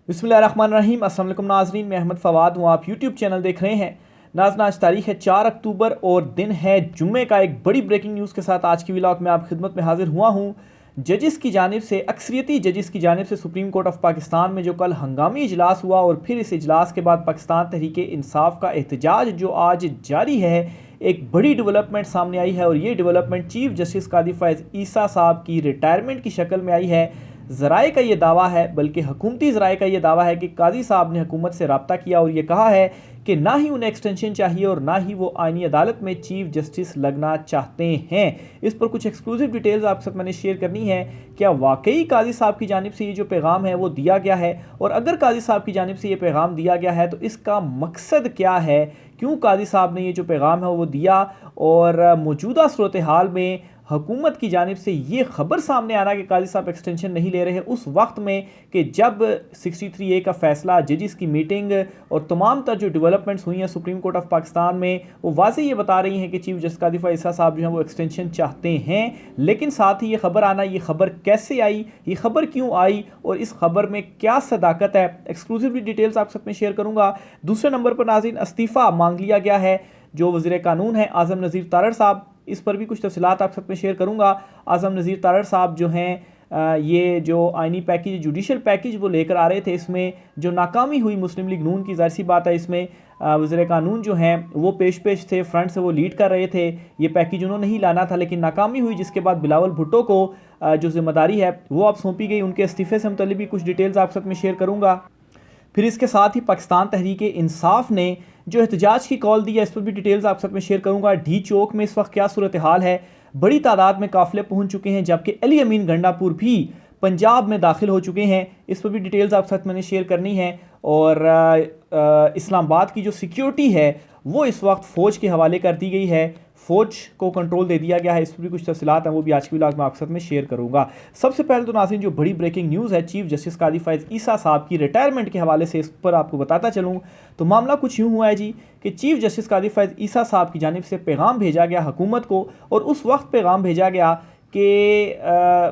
बिस्मिल्लाहिर्रहमानिर्रहीम। अस्सलाम वालेकुम नाज़रीन, मैं अहमद फ़वाद हूँ। आप यूट्यूब चैनल देख रहे हैं। नाज़रीन, आज तारीख़ है 4 अक्टूबर और दिन है जुम्मे का। एक बड़ी ब्रेकिंग न्यूज़ के साथ आज की व्लॉग में आप खिदमत में हाजिर हुआ हूँ। जजेस की जानिब से, अक्सरियती जजेस की जानिब से सुप्रीम कोर्ट ऑफ पाकिस्तान में जो कल हंगामी इजलास हुआ और फिर इस इजलास के बाद पाकिस्तान तहरीक इंसाफ का एहतजाज जो आज जारी है, एक बड़ी डेवलपमेंट सामने आई है। और ये डेवलपमेंट चीफ जस्टिस कादी फ़ैज़ ईसा साहब की रिटायरमेंट की शक्ल में आई है। ज़राए का ये दावा है, बल्कि हुकूमती ज़राए का ये दावा है कि कादी साहब ने हुकूमत से रब्ता किया और ये कहा है कि ना ही उन्हें एक्सटेंशन चाहिए और ना ही वो आईनी अदालत में चीफ जस्टिस लगना चाहते हैं। इस पर कुछ एक्सक्लूसिव डिटेल्स आपके साथ मैंने शेयर करनी है। क्या वाकई कादी साहब की जानिब से ये जो पैगाम है वो दिया गया है, और अगर कादी साहब की जानिब से ये पैगाम दिया गया है तो इसका मकसद क्या है, क्यों कादी साहब ने ये जो पैगाम है वो दिया, और मौजूदा सूरत हाल में हुकूमत की जानिब से ये ख़बर सामने आना कि कादी साहब एक्सटेंशन नहीं ले रहे उस वक्त में कि जब 63A का फ़ैसला, जजिस की मीटिंग और तमाम तर जो डेवलपमेंट्स हुई हैं सुप्रीम कोर्ट ऑफ पाकिस्तान में, वो वाज़ेह ये बता रही हैं कि चीफ जस्टिस कादी फ़ैज़ ईसा साहब जो हैं वो एक्सटेंशन चाहते हैं। लेकिन साथ ही ये ख़बर आना, ये ख़बर कैसे आई, ये ख़बर क्यों आई और इस ख़बर में क्या सदाकत है, एक्सक्लूसिवली डिटेल्स आप सब में शेयर करूँगा। दूसरे नंबर पर नाज़रीन, इस्तीफ़ा मांग लिया गया है जो वज़ीर कानून है आज़म नज़ीर तारड़ साहब, इस पर भी कुछ तफसीलात आप सब में शेयर करूँगा। आज़म नज़ीर तारड़ साहब जो हैं ये जो आइनी पैकेज, जुडिशल पैकेज वो लेकर आ रहे थे, इसमें जो नाकामी हुई मुस्लिम लीग नून की, ज़ाहिर सी बात है इसमें वज़ीर कानून जो हैं वो पेश थे, फ्रंट से वो लीड कर रहे थे। ये पैकेज उन्होंने ही लाना था, लेकिन नाकामी हुई, जिसके बाद बिलावल भुट्टो को जो जिम्मेदारी है वो अब सौंपी गई। उनके इस्तीफ़े से मुतल्लिक़ भी कुछ डिटेल्स आप सब में शेयर करूँगा। फिर इसके साथ ही पाकिस्तान तहरीक इंसाफ ने जो एहतजाज की कॉल दी है, इस पर भी डिटेल्स आप सब में शेयर करूँगा। डी चौक में इस वक्त क्या सूरत हाल है, बड़ी तादाद में काफ़िले पहुँच चुके हैं, जबकि अली अमीन गंडापुर भी पंजाब में दाखिल हो चुके हैं। इस पर भी डिटेल्स आप साथ मैंने शेयर करनी है। और इस्लामाबाद की जो सिक्योरिटी है वो इस वक्त फ़ौज के हवाले कर दी गई है, फ़ौज को कंट्रोल दे दिया गया है। इस पर भी कुछ तफसीलात हैं, वो भी आज की व्लॉग में आपके साथ में शेयर करूँगा। सबसे पहले तो नाज़रीन, जो बड़ी ब्रेकिंग न्यूज़ है चीफ जस्टिस कादी फ़ैज़ ईसा साहब की रिटायरमेंट के हवाले से, इस पर आपको बताता चलूँ तो मामला कुछ यूँ हुआ है जी कि चीफ जस्टिस कादी फ़ैज़ ईसा साहब की जानिब से पैगाम भेजा गया हुकूमत को, और उस वक्त पैगाम भेजा गया कि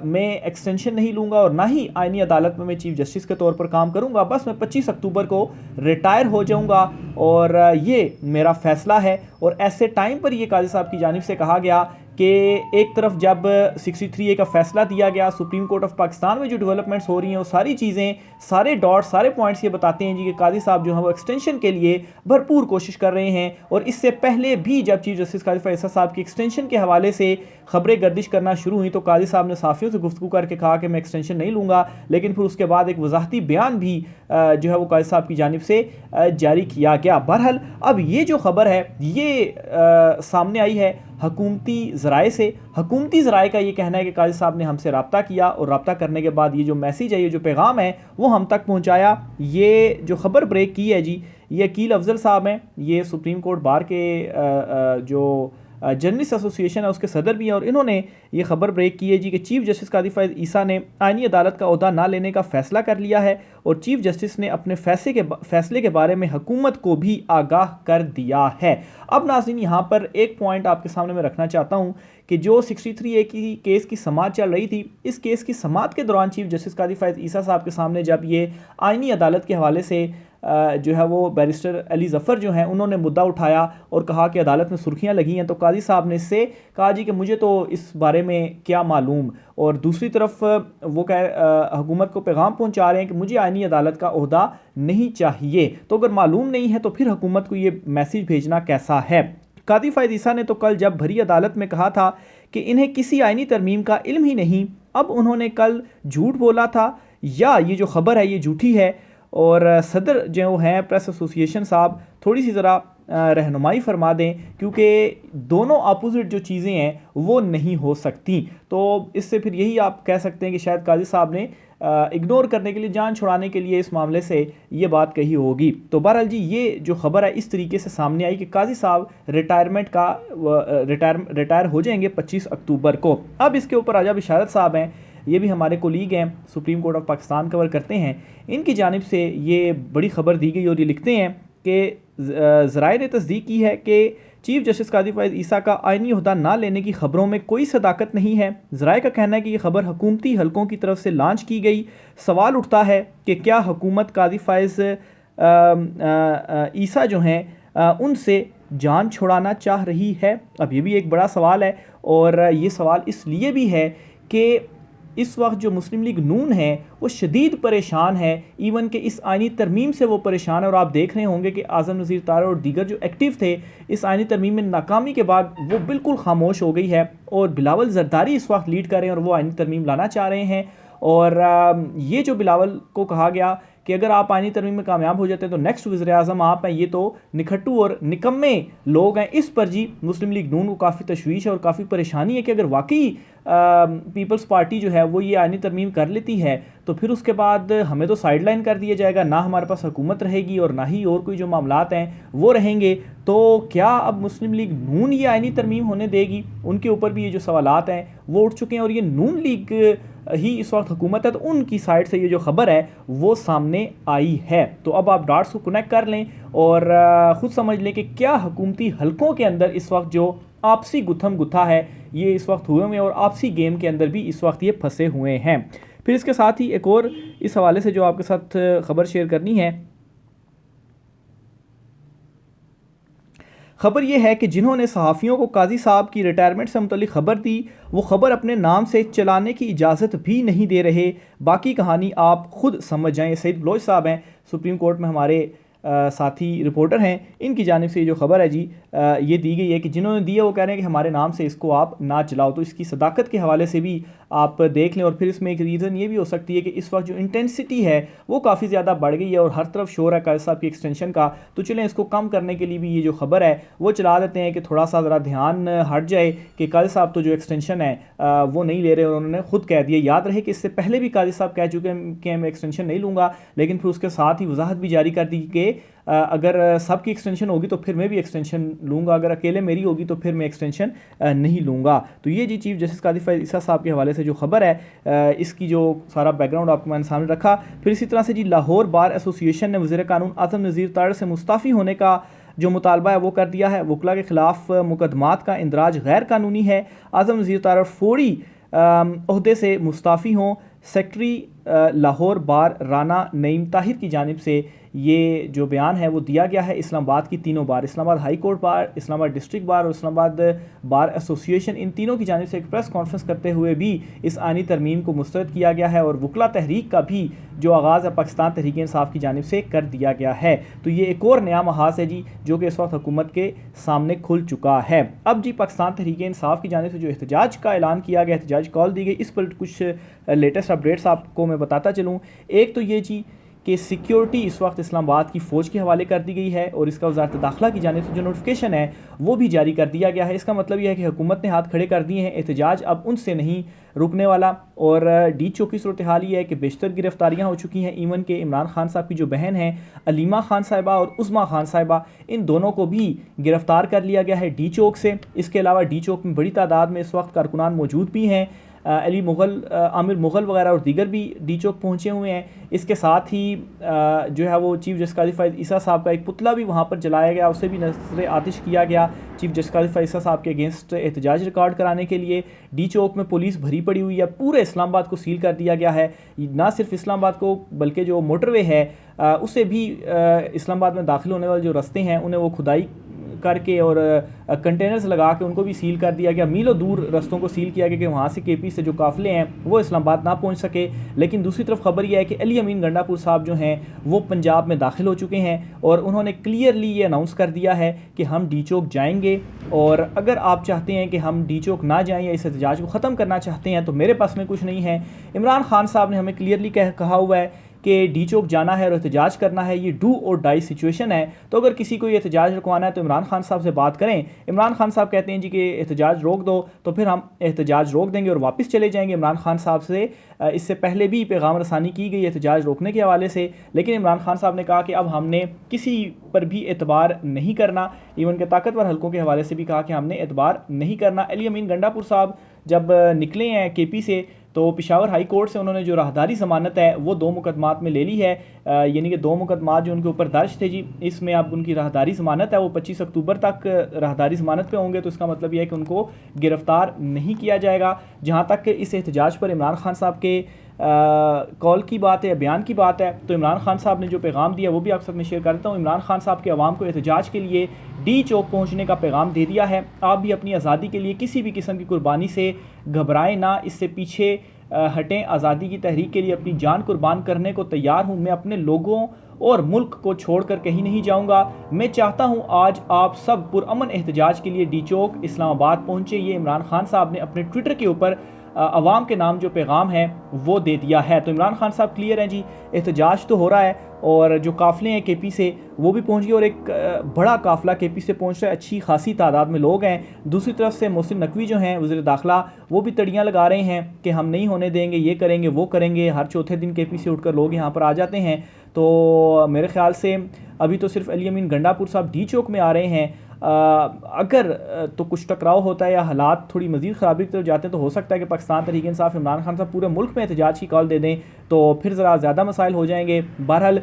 मैं एक्सटेंशन नहीं लूँगा और ना ही आईनी अदालत में मैं चीफ जस्टिस के तौर पर काम करूँगा, बस मैं 25 अक्टूबर को रिटायर हो जाऊँगा और ये मेरा फ़ैसला है। और ऐसे टाइम पर ये काजी साहब की जानिब से कहा गया कि एक तरफ जब 63A का फ़ैसला दिया गया, सुप्रीम कोर्ट ऑफ पाकिस्तान में जो डेवलपमेंट्स हो रही हैं वो सारी चीज़ें, सारे डॉट्स, सारे पॉइंट्स ये बताते हैं जी कि कादी साहब जो है वो एक्सटेंशन के लिए भरपूर कोशिश कर रहे हैं। और इससे पहले भी जब चीफ जस्टिस कादी फ़ैज़ ईसा साहब की एक्सटेंशन के हवाले से खबरें गर्दिश करना शुरू हुई तो कादी साहब ने साफ़ियों से गुफ्तगू करके कहा कि मैं एक्सटेंशन नहीं लूँगा, लेकिन फिर उसके बाद एक वजाहती बयान भी जो है वो कादी साहब की जानिब से जारी किया गया। बहरहाल अब ये जो खबर है ये सामने आई है हुकूमती ज़राए से। हुकूमती ज़राए का ये कहना है कि काजी साहब ने हमसे रब्ता किया और रब्ता करने के बाद ये जो मैसेज है, ये जो पैगाम है वो हम तक पहुँचाया। ये जो खबर ब्रेक की है जी, ये अकील अफजल साहब हैं, ये सुप्रीम कोर्ट बार के जो जर्नलिस्ट एसोसिएशन है उसके सदर भी हैं, और इन्होंने ये खबर ब्रेक की है जी कि चीफ जस्टिस कादी फ़ैज़ ईसा ने आईनी अदालत का ओहदा ना लेने का फ़ैसला कर लिया है, और चीफ जस्टिस ने अपने फैसले के बारे में हुकूमत को भी आगाह कर दिया है। अब नाज़रीन, यहाँ पर एक पॉइंट आपके सामने मैं रखना चाहता हूँ कि जो 63A की केस की समाअत चल रही थी, इस केस की समाअत के दौरान चीफ जस्टिस कादी फ़ैज़ ईसा साहब के सामने जब ये आईनी अदालत के हवाले से जो है वो बैरिस्टर अली ज़फ़र जो हैं उन्होंने मुद्दा उठाया और कहा कि अदालत में सुर्खियां लगी हैं, तो कादी साहब ने इससे कहा जी कि मुझे तो इस बारे में क्या मालूम। और दूसरी तरफ वो हुकूमत को पैगाम पहुंचा रहे हैं कि मुझे आईनी अदालत का ओहदा नहीं चाहिए, तो अगर मालूम नहीं है तो फिर हुकूमत को ये मैसेज भेजना कैसा है। कादी फ़ैज़ ईसा ने तो कल जब भरी अदालत में कहा था कि इन्हें किसी आईनी तरमीम का इल्म ही नहीं, अब उन्होंने कल झूठ बोला था या ये जो खबर है ये झूठी है। और सदर जो हैं प्रेस एसोसिएशन साहब थोड़ी सी ज़रा रहनुमाई फरमा दें, क्योंकि दोनों अपोजिट जो चीज़ें हैं वो नहीं हो सकती। तो इससे फिर यही आप कह सकते हैं कि शायद काजी साहब ने इग्नोर करने के लिए, जान छुड़ाने के लिए इस मामले से ये बात कही होगी। तो बहरहाल जी, ये जो खबर है इस तरीके से सामने आई कि काजी साहब रिटायर हो जाएंगे 25 अक्टूबर को। अब इसके ऊपर आजा बिशारत साहब हैं, ये भी हमारे कोलीग हैं, supreme court of Pakistan cover करते हैं, इनकी जानिब से ये बड़ी खबर दी गई और ये लिखते हैं कि ज़राए ने तस्दीक की है कि चीफ जस्टिस कादी फ़ाइज़ ईसा का आइनी ओहदा ना लेने की खबरों में कोई सदाकत नहीं है। ज़राए का कहना है कि यह खबर हुकूमती हलकों की तरफ से लॉन्च की गई। सवाल उठता है कि क्या हुकूमत कादी फ़ाइज़ ईसा जो हैं उनसे जान छुड़ाना चाह रही है? अब ये भी एक बड़ा सवाल है, और ये सवाल इसलिए भी है कि इस वक्त जो मुस्लिम लीग नून है वो शदीद परेशान है। इवन कि इस आइनी तरमीम से वो परेशान है, और आप देख रहे होंगे कि आज़म नज़ीर तारा और दीगर जो एक्टिव थे इस आइनी तरमीम में नाकामी के बाद वो बिल्कुल खामोश हो गई है, और बिलावल जरदारी इस वक्त लीड कर रहे हैं और वो आइनी तरमीम लाना चाह रहे हैं। और ये जो बिलावल को कहा गया कि अगर आप आइनी तरमीम में कामयाब हो जाते हैं तो नेक्स्ट वज़ीर आज़म आप हैं, ये तो निखट्टू और निकम्मे लोग हैं। इस पर जी मुस्लिम लीग नून को काफ़ी तशवीश है और काफ़ी परेशानी है कि अगर वाकई पीपल्स पार्टी जो है वो ये आइनी तरमीम कर लेती है तो फिर उसके बाद हमें तो साइडलाइन कर दिया जाएगा, ना हमारे पास हुकूमत रहेगी और ना ही और कोई जो मामलात हैं वो रहेंगे। तो क्या अब मुस्लिम लीग नून ये आइनी तरमीम होने देगी? उनके ऊपर भी ये जो सवालात हैं वो उठ चुके हैं, और ये नून लीग ही इस वक्त हुकूमत है, तो उनकी साइड से ये जो खबर है वो सामने आई है। तो अब आप डॉट्स को कनेक्ट कर लें और ख़ुद समझ लें कि क्या हुकूमती हलकों के अंदर इस वक्त जो आपसी गुत्थम गुत्था है ये इस वक्त हुए हैं, और आपसी गेम के अंदर भी इस वक्त ये फंसे हुए हैं। फिर इसके साथ ही एक और इस हवाले से जो आपके साथ खबर शेयर करनी है, खबर यह है कि जिन्होंने सहाफ़ियों को काजी साहब की रिटायरमेंट से मुतल्लिक खबर दी वो खबर अपने नाम से चलाने की इजाज़त भी नहीं दे रहे। बाकी कहानी आप खुद समझ जाएँ। सईद बलोच साहब हैं, सुप्रीम कोर्ट में हमारे साथी रिपोर्टर हैं, इनकी जानिब से ये जो खबर है जी ये दी गई है कि जिन्होंने दी है वो कह रहे हैं कि हमारे नाम से इसको आप ना चलाओ। तो इसकी सदाकत के हवाले से भी आप देख लें, और फिर इसमें एक रीज़न ये भी हो सकती है कि इस वक्त जो इंटेंसिटी है वो काफ़ी ज़्यादा बढ़ गई है और हर तरफ शोर है काजी साहब की एक्सटेंशन का। तो चलें इसको कम करने के लिए भी ये जो खबर है वो चला देते हैं कि थोड़ा सा ज़रा ध्यान हट जाए कि काजी साहब तो जो एक्सटेंशन है वो नहीं ले रहे, और उन्होंने खुद कह दिया। याद रहे कि इससे पहले भी काजी साहब कह चुके हैं कि मैं एक्सटेंशन नहीं लूँगा, लेकिन फिर उसके साथ ही वजाहत भी जारी कर दी कि अगर सबकी एक्सटेंशन होगी तो फिर मैं भी एक्सटेंशन लूँगा, अगर अकेले मेरी होगी तो फिर मैं एक्सटेंशन नहीं लूँगा। तो ये जी चीफ जस्टिस कादी फ़ाइज़ ईसा साहब के हवाले से जो खबर है इसकी जो सारा बैकग्राउंड आपको मैंने सामने रखा। फिर इसी तरह से जी लाहौर बार एसोसिएशन ने वज़ीर कानून आज़म नज़ीर तारड़ से मुस्ताफ़ी होने का जो मुतालबा है वो कर दिया है। वकला के ख़िलाफ़ मुकदमात का इंदराज गैर कानूनी है। आज़म नज़ीर तारड़ फौरी ओहदे से मुस्ताफ़ी हों। सेक्रेटरी लाहौर बार राना नईम ताहिर की जानिब से ये जो बयान है वो दिया गया है। इस्लामाबाद की तीनों बार, Islamabad high court bar, Islamabad district bar और इस्लामाबाद बार एसोसिएशन, इन तीनों की जानिब से एक प्रेस कॉन्फ्रेंस करते हुए भी इस आइनी तरमीम को मुस्तरद किया गया है, और वकला तहरीक का भी जो आगाज़ है पाकिस्तान तहरीक इंसाफ की जानिब से कर दिया गया है। तो ये एक और नया महाज है जी जो कि इस वक्त हुकूमत के सामने खुल चुका है। अब जी पाकिस्तान तहरीक इंसाफ की जानिब से जो एहतजाज का ऐलान किया गया, एहतजाज कॉल दी गई, इस पर कुछ लेटेस्ट अपडेट्स आपको मैं बताता चलूँ। एक तो ये जी कि सिक्योरिटी इस वक्त इस्लामाबाद की फ़ौज के हवाले कर दी गई है, और इसका वज़ारत दाखिला की जानिब से जो नोटिफिकेशन है वो भी जारी कर दिया गया है। इसका मतलब यह है कि हुकूमत ने हाथ खड़े कर दिए हैं, एहतजाज अब उनसे नहीं रुकने वाला। और डी चौक की सूरत हाल ये है कि बेशतर गिरफ्तारियाँ हो चुकी हैं। इवन के इमरान खान साहब की जो बहन है अलीमा खान साहिबा और उज़मा खान साहिबा, इन दोनों को भी गिरफ़्तार कर लिया गया है डी चौक से। इसके अलावा डी चौक में बड़ी तादाद में इस वक्त कारकुनान मौजूद भी हैं। अली मुग़ल, आमिर मुग़ल वगैरह और दीगर भी डी चौक पहुँचे हुए हैं। इसके साथ ही जो है वो चीफ जस्टिस कादी फ़ाइज़ ईसा साहब का एक पुतला भी वहाँ पर जलाया गया, उसे भी नज़र आतिश किया गया चीफ जस्टिस कादी फ़ाइज़ ईसा साहब के अगेंस्ट एहतजाज रिकॉर्ड कराने के लिए। डी चौक में पुलिस भरी पड़ी हुई है, पूरे इस्लामाबाद को सील कर दिया गया है। ना सिर्फ इस्लामाबाद को बल्कि जो मोटरवे है उसे भी इस्लामाबाद में दाखिल होने वाले जो रास्ते हैं उन्हें वो खुदाई करके और कंटेनर्स लगा के उनको भी सील कर दिया गया। मीलों दूर रस्तों को सील किया गया कि वहाँ से केपी से जो काफ़िले हैं वो इस्लामाबाद ना पहुँच सके। लेकिन दूसरी तरफ खबर यह है कि अली अमीन गंडापुर साहब जो हैं वो पंजाब में दाखिल हो चुके हैं, और उन्होंने क्लियरली ये अनाउंस कर दिया है कि हम डी चौक जाएंगे, और अगर आप चाहते हैं कि हम डी चौक ना जाएँ या इस एहतजाज को ख़त्म करना चाहते हैं तो मेरे पास में कुछ नहीं है। इमरान खान साहब ने हमें क्लियरली कहा हुआ है कि डी चौक जाना है और एहतजाज करना है, ये डू और डाई सिचुएशन है। तो अगर किसी को ये एहतजाज रुकवाना है तो इमरान खान साहब से बात करें। इमरान खान साहब कहते हैं जी कि एहतजाज रोक दो, तो फिर हम एहतजाज रोक देंगे और वापस चले जाएंगे। इमरान खान साहब से इससे पहले भी पैगाम रसानी की गई एहतजाज रोकने के हवाले से, लेकिन इमरान खान साहब ने कहा कि अब हमने किसी पर भी एतबार नहीं करना। इवन के ताकतवर हलकों के हवाले से भी कहा कि हमने एतबार नहीं करना। अली अमीन गंडापुर साहब जब निकले हैं केपी से तो पेशावर हाई कोर्ट से उन्होंने जो राहदारी ज़मानत है वो 2 मुकदमात में ले ली है, यानी कि 2 मुकदमात जो उनके ऊपर दर्ज थे जी, इसमें अब उनकी राहदारी ज़मानत है वो 25 अक्टूबर तक राहदारी ज़मानत पे होंगे। तो इसका मतलब यह है कि उनको गिरफ़्तार नहीं किया जाएगा। जहाँ तक इस एहतजाज पर इमरान खान साहब के कॉल की बात है, बयान की बात है, तो इमरान खान साहब ने जो पैगाम दिया वो भी आपके साथ में शेयर कर देता हूँ। इमरान खान साहब के अवाम को एहतजाज के लिए डी चौक पहुँचने का पैगाम दे दिया है। आप भी अपनी आज़ादी के लिए किसी भी किस्म की कुर्बानी से घबराएं ना, इससे पीछे हटें। आज़ादी की तहरीक के लिए अपनी जान कुर्बान करने को तैयार हूँ। मैं अपने लोगों और मुल्क को छोड़कर कहीं नहीं जाऊँगा। मैं चाहता हूँ आज आप सब पुरअमन एहतजाज के लिए डी चौक इस्लामाबाद पहुँचे। ये इमरान खान साहब ने अपने ट्विटर के ऊपर अवाम के नाम जो पैगाम है वो दे दिया है। तो इमरान खान साहब क्लियर हैं जी, एहतजाज तो हो रहा है और जो काफ़िले हैं केपी से वो भी पहुंच गए और एक बड़ा काफ़िला केपी से पहुंच रहा है, अच्छी खासी तादाद में लोग हैं। दूसरी तरफ से मोहसिन नकवी जो हैं वज़ीर दाखिला, वो भी तड़ियाँ लगा रहे हैं कि हम नहीं होने देंगे, ये करेंगे वो करेंगे। हर चौथे दिन केपी से उठकर लोग यहाँ पर आ जाते हैं। तो मेरे ख्याल से अभी तो सिर्फ अली अमीन गंडापुर साहब डी चौक में आ रहे हैं। अगर तो कुछ टकराव होता है या हालात थोड़ी मज़ीद ख़राबी की तरफ जाते हैं तो हो सकता है कि पाकिस्तान तहरीक इंसाफ इमरान खान साहब पूरे मुल्क में एहतजाज की कॉल दे दें, तो फिर ज़रा ज़्यादा मसाइल हो जाएंगे। बहरहाल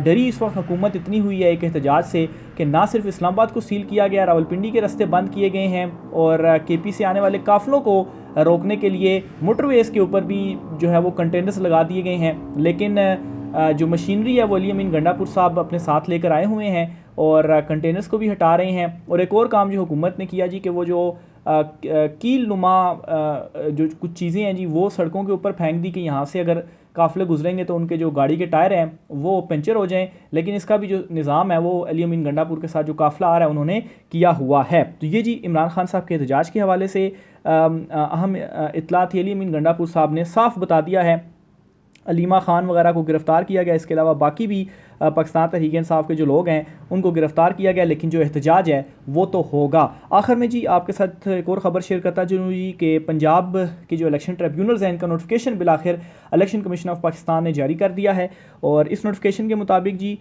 डरी इस वक्त हुकूमत इतनी हुई है एक एहतजाज से कि ना सिर्फ इस्लामाबाद को सील किया गया, रावलपिंडी के रास्ते बंद किए गए हैं और केपी से आने वाले काफ़िलों को रोकने के लिए मोटरवेज़ के ऊपर भी जो है वो कंटेनर्स लगा दिए गए हैं। लेकिन जो मशीनरी है वो अली अमीन गंडापुर साहब अपने साथ लेकर आए हुए हैं और कंटेनर्स को भी हटा रहे हैं। और एक और काम जो हुकूमत ने किया जी कि वो जो कील नुमा जो कुछ चीज़ें हैं जी वो सड़कों के ऊपर फेंक दी कि यहाँ से अगर काफ़िले गुजरेंगे तो उनके जो गाड़ी के टायर हैं वो पंचर हो जाएं। लेकिन इसका भी जो निज़ाम है वो अली अमीन गंडापुर के साथ जो काफ़िला आ रहा है उन्होंने किया हुआ है। तो ये जी इमरान खान साहब के एहतजाज के हवाले से अहम इत्तला थी। अली अमीन गंडापुर साहब ने साफ बता दिया है अलीमा खान वगैरह को गिरफ़्तार किया गया, इसके अलावा बाकी भी पाकिस्तान तहरीक इंसाफ के जो लोग हैं उनको गिरफ़्तार किया गया, लेकिन जो एहतजाज है वो तो होगा। आखिर में जी आपके साथ एक और ख़बर शेयर करता चलूँ जी कि पंजाब के जो इलेक्शन ट्रिब्यूनल्स हैं इनका नोटिफिकेशन बिलाखिर इलेक्शन कमीशन ऑफ पाकिस्तान ने जारी कर दिया है। और इस नोटिफिकेशन के मुताबिक जी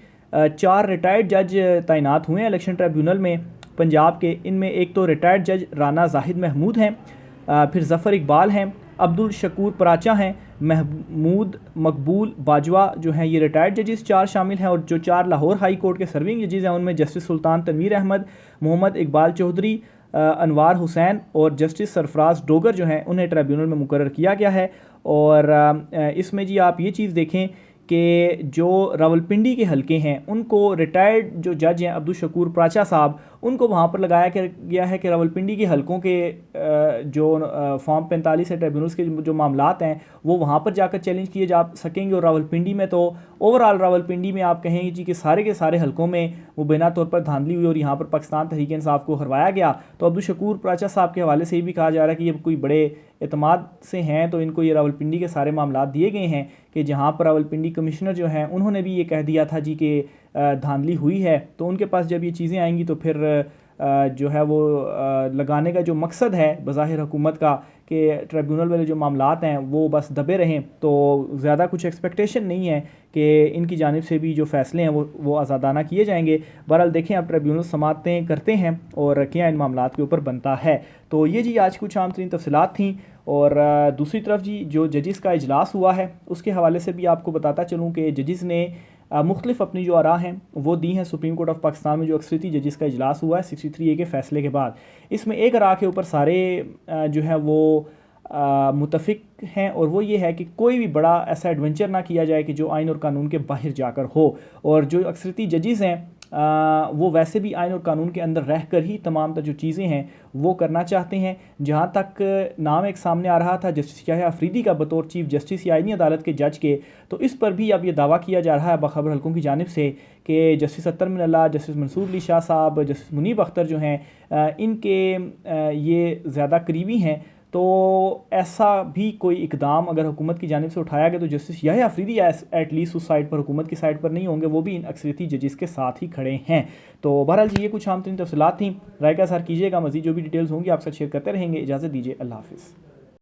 4 रिटायर्ड जज तैनात हुए हैं इलेक्शन ट्रिब्यूनल में पंजाब के। इनमें एक तो रिटायर्ड जज राना जाहिद महमूद हैं, फिर ज़फ़र इकबाल हैं, अब्दुल शकूर पराचा हैं, महमूद मकबूल बाजवा जो हैं ये रिटायर्ड जजेस 4 शामिल हैं। और जो 4 लाहौर हाई कोर्ट के सर्विंग जजेस हैं उनमें जस्टिस सुल्तान तनवीर अहमद, मोहम्मद इकबाल चौधरी, अनवार हुसैन और जस्टिस सरफराज डोगर जो हैं उन्हें ट्रिब्यूनल में मुकर्रर किया गया है। और इसमें जी आप ये चीज़ देखें कि जो रावलपिंडी के हलके हैं उनको रिटायर्ड जो जज हैं अब्दुल शकूर पराचा साहब उनको वहाँ पर लगाया गया है कि रावलपिंडी के हलकों के जो फॉर्म 45 है ट्रिब्यूनल्स के जो मामलात हैं वो वहाँ पर जाकर चैलेंज किए जा सकेंगे। और रावलपिंडी में तो ओवरऑल रावलपिंडी में आप कहेंगे जी कि सारे के सारे हलकों में वो बिना तौर पर धांधली हुई और यहाँ पर पाकिस्तान तहरीक इंसाफ को हरवाया गया। तो अब्दुल शकूर पराचा साहब के हवाले से ये भी कहा जा रहा है कि ये कोई बड़े एतमाद से हैं, तो इनको ये रावलपिंडी के सारे मामलात दिए गए हैं कि जहाँ पर रावलपिंडी कमिश्नर जो हैं उन्होंने भी ये कह दिया था जी कि धांधली हुई है। तो उनके पास जब ये चीज़ें आएंगी तो फिर जो है वो लगाने का जो मकसद है बज़ाहिर हुकूमत का कि ट्रिब्यूनल वाले जो मामलात हैं वो बस दबे रहें, तो ज़्यादा कुछ एक्सपेक्टेशन नहीं है कि इनकी जानिब से भी जो फ़ैसले हैं वो आज़ादाना किए जाएंगे। बहरहाल देखें अब ट्रिब्यूनल समातें करते हैं और क्या इन मामलात के ऊपर बनता है। तो ये जी आज कुछ आम तरीन तफसीलात थी। और दूसरी तरफ जी जो जजिस का इजलास हुआ है उसके हवाले से भी आपको बताता चलूँ कि जजिस ने मुख्तलिफ अपनी जो आरा हैं वो दी हैं। सुप्रीम कोर्ट ऑफ पाकिस्तान में जो अक्सरियती जजिस का इजलास हुआ है 63A के फ़ैसले के बाद, इसमें एक आरा के ऊपर सारे जो है वो मुतफिक हैं और वो ये है कि कोई भी बड़ा ऐसा एडवेंचर ना किया जाए कि जो आइन और कानून के बाहर जाकर हो। और जो अक्सरिती जजिस हैं वो वैसे भी आइन और कानून के अंदर रह कर ही तमाम जो चीज़ें हैं वो करना चाहते हैं। जहाँ तक नाम एक सामने आ रहा था जस्टिस याह्या अफरीदी का बतौर चीफ जस्टिस या आईनी अदालत के जज के, तो इस पर भी अब ये दावा किया जा रहा है बाखबर हलकों की जानिब से कि जस्टिस अत्तर मिनल्ला, जस्टिस मंसूर अली शाह साहब, जस्टिस मुनीब अख्तर जो हैं इनके ये ज़्यादा करीबी हैं। तो ऐसा भी कोई इकदाम अगर हुकूमत की जानिब से उठाया गया तो जस्टिस याह्या अफरीदी एटलीस्ट उस साइड पर हुकूमत की साइड पर नहीं होंगे, वो भी इन अक्सरियती जजिस के साथ ही खड़े हैं। तो बहरहाल जी ये कुछ आम तरीन तफसीलात थी। राय का सर कीजिएगा, मज़ीद जो भी डिटेल्स होंगी आपसे शेयर करते रहेंगे। इजाज़त दीजिए, अल्लाह हाफ़िज़।